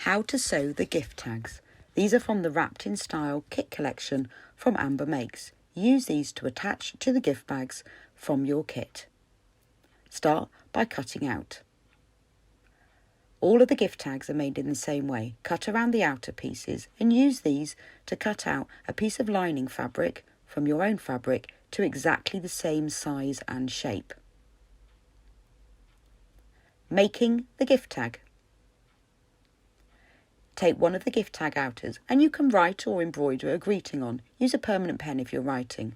How to sew the gift tags. These are from the Wrapped in Style kit collection from Amber Makes. Use these to attach to the gift bags from your kit. Start by cutting out. All of the gift tags are made in the same way. Cut around the outer pieces and use these to cut out a piece of lining fabric from your own fabric to exactly the same size and shape. Making the gift tag. Take one of the gift tag outers and you can write or embroider a greeting on. Use a permanent pen if you're writing.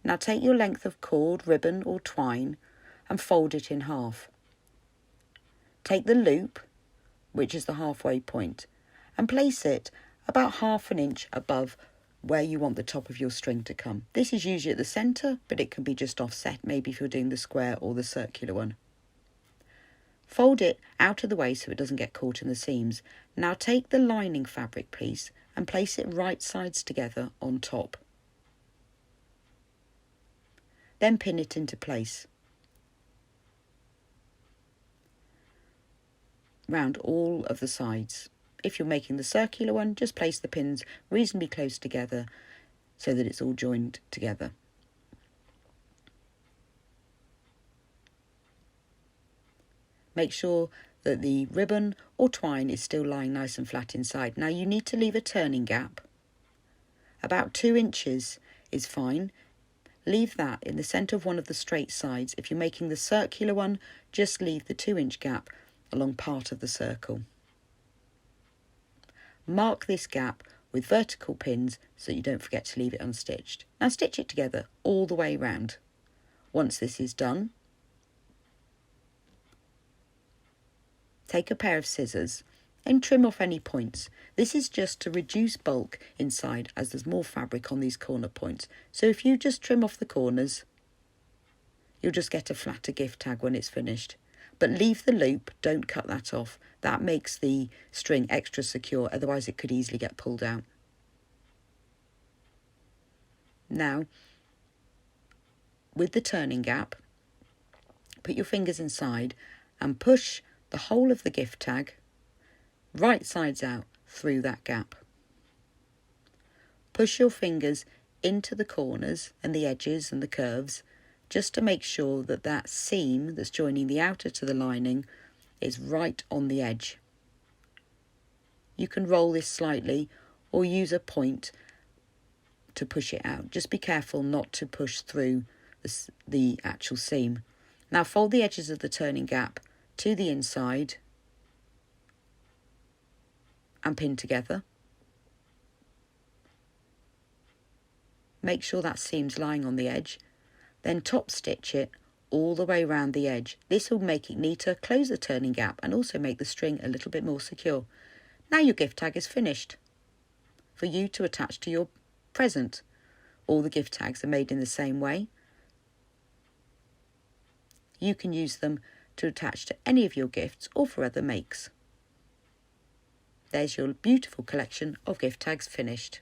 Now take your length of cord, ribbon or twine and fold it in half. Take the loop, which is the halfway point, and place it about 1/2 inch above where you want the top of your string to come. This is usually at the centre, but it can be just offset, maybe if you're doing the square or the circular one. Fold it out of the way so it doesn't get caught in the seams. Now take the lining fabric piece and place it right sides together on top. Then pin it into place. Round all of the sides. If you're making the circular one, just place the pins reasonably close together so that it's all joined together. Make sure that the ribbon or twine is still lying nice and flat inside. Now you need to leave a turning gap. About 2 inches is fine. Leave that in the centre of one of the straight sides. If you're making the circular one, just leave the 2-inch gap along part of the circle. Mark this gap with vertical pins so you don't forget to leave it unstitched. Now stitch it together all the way round. Once this is done, take a pair of scissors and trim off any points. This is just to reduce bulk inside as there's more fabric on these corner points. So if you just trim off the corners, you'll just get a flatter gift tag when it's finished. But leave the loop, don't cut that off. That makes the string extra secure, otherwise it could easily get pulled out. Now, with the turning gap, put your fingers inside and push the whole of the gift tag right sides out through that gap. Push your fingers into the corners and the edges and the curves just to make sure that that seam that's joining the outer to the lining is right on the edge. You can roll this slightly or use a point to push it out. Just be careful not to push through the actual seam. Now fold the edges of the turning gap to the inside and pin together. Make sure that seam's lying on the edge. Then top stitch it all the way around the edge. This will make it neater, close the turning gap and also make the string a little bit more secure. Now your gift tag is finished for you to attach to your present. All the gift tags are made in the same way. You can use them to attach to any of your gifts or for other makes. There's your beautiful collection of gift tags finished.